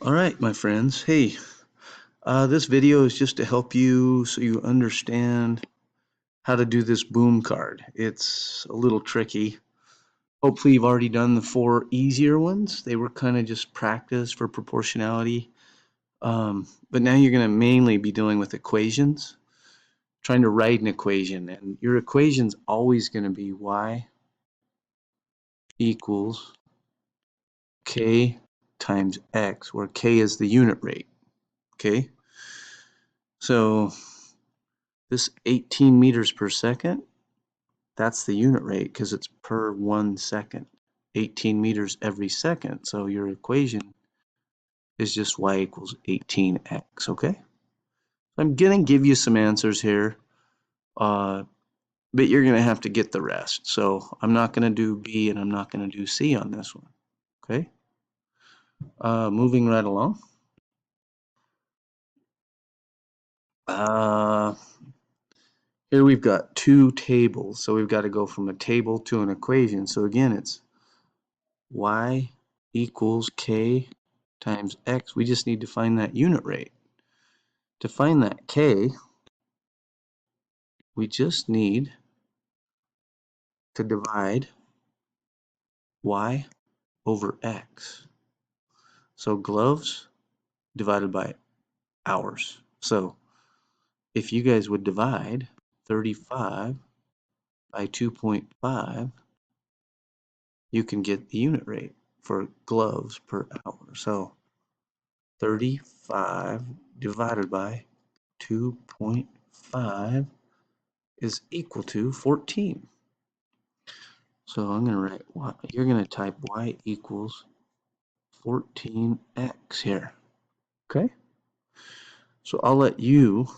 All right, my friends. Hey, this video is just to help you so you understand how to do this boom card. It's a little tricky. Hopefully you've already done the four easier ones. They were kind of just practice for proportionality. But now you're going to mainly be dealing with equations, trying to write an equation. And your equation's always going to be y equals k times x, where k is the unit rate. Okay? So this 18 meters per second, that's the unit rate because it's per 1 second. 18 meters every second. So your equation is just y equals 18x, okay? I'm going to give you some answers here, but you're going to have to get the rest. So I'm not going to do B and I'm not going to do C on this one, okay? Moving right along. Here we've got two tables, so we've got to go from a table to an equation. So again, it's y equals k times x. We just need to find that unit rate. To find that k, we just need to divide y over x. So gloves divided by hours. So if you guys would divide 35 by 2.5, you can get the unit rate for gloves per hour. So 35 divided by 2.5 is equal to 14. So I'm going to write y, you're going to type y equals 14x here. Okay? So I'll let you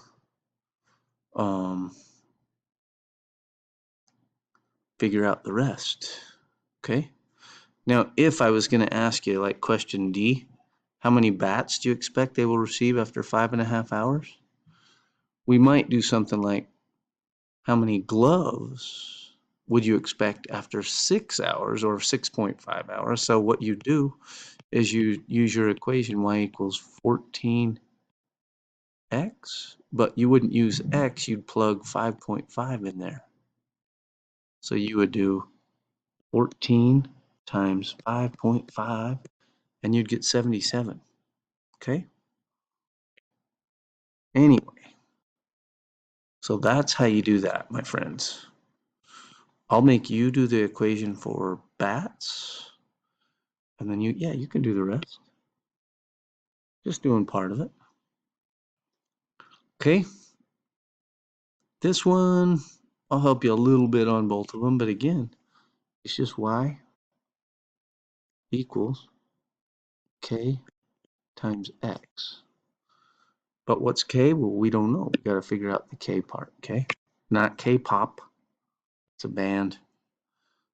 figure out the rest. Okay? Now, if I was going to ask you, like question D, how many bats do you expect they will receive after 5.5 hours? We might do something like, how many gloves would you expect after 6 hours or 6.5 hours? So what you do is you use your equation y equals 14x, but you wouldn't use x, you'd plug 5.5 in there. So you would do 14 times 5.5 and you'd get 77. Okay? Anyway, so that's how you do that, my friends. I'll make you do the equation for bats, and then you can do the rest. Just doing part of it. Okay? This one, I'll help you a little bit on both of them, but again, it's just y equals k times x. But what's k? Well, we don't know. We got to figure out the k part, okay? Not K-pop. It's a band.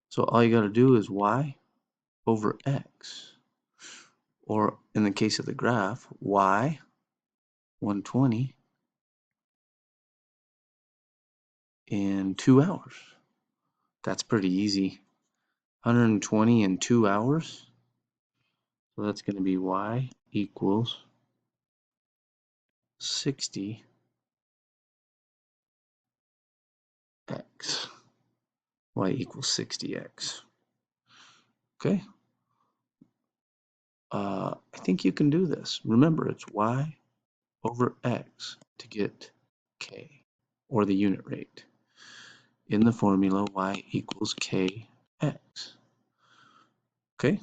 So all you got to do is y over x. Or in the case of the graph, y 120 in 2 hours. That's pretty easy. 120 in 2 hours. So that's going to be y equals 60x. Y equals 60x. Okay? I think you can do this. Remember, it's y over x to get k, or the unit rate. In the formula, y equals kx. Okay?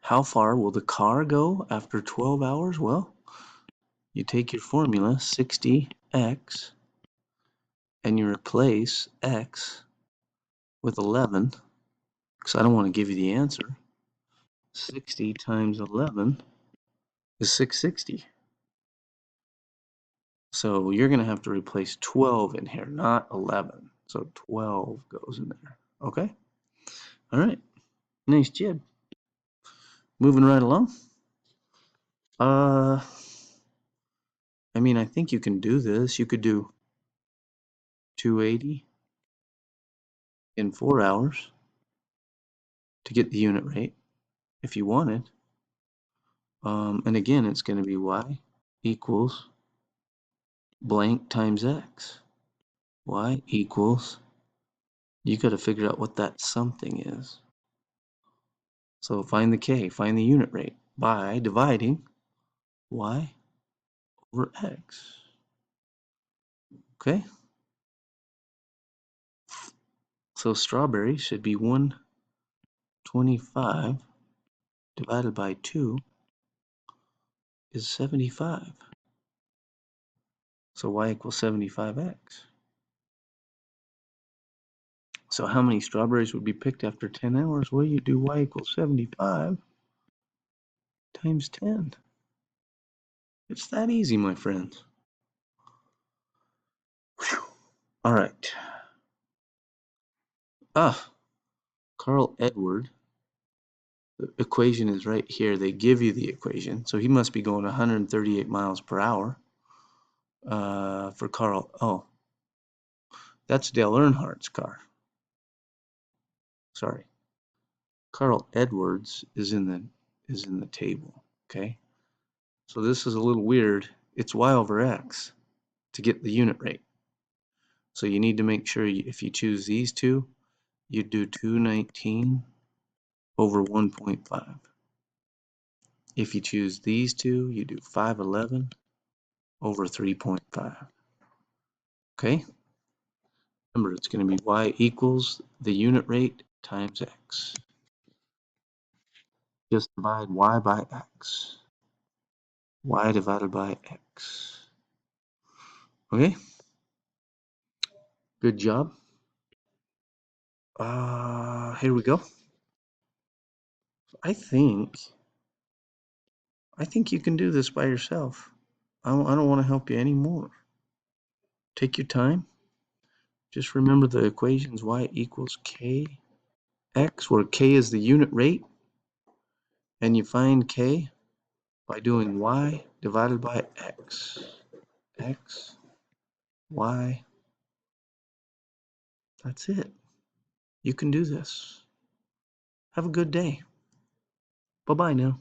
How far will the car go after 12 hours? Well, you take your formula, 60x, and you replace x with 11, because I don't want to give you the answer. 60 times 11 is 660. So you're going to have to replace 12 in here, not 11. So 12 goes in there. Okay? All right. Nice job. Moving right along. I mean, I think you can do this. You could do 280 in 4 hours to get the unit rate if you wanted. And again, it's going to be y equals blank times x. Y equals, you got to figure out what that something is. So find the k, find the unit rate by dividing y over x. Okay? So strawberry should be 125 divided by 2 is 75. So y equals 75x. So how many strawberries would be picked after 10 hours? Well, you do y equals 75 times 10. It's that easy, my friends. Whew. All right. Carl Edward. The equation is right here. They give you the equation. So he must be going 138 miles per hour for Carl. Oh, that's Dale Earnhardt's car. Sorry. Carl Edwards is in the table. Okay. So this is a little weird. It's y over x to get the unit rate. So you need to make sure if you choose these two, you do 219 over 1.5. If you choose these two, you do 511 over 3.5. Okay? Remember, it's going to be y equals the unit rate times x. Just divide y by x. Y divided by x. Okay? Good job. Here we go. I think you can do this by yourself. I don't want to help you anymore. Take your time. Just remember the equations y equals k x, where k is the unit rate, and you find k by doing y divided by x. X, y, that's it. You can do this. Have a good day. Bye-bye now.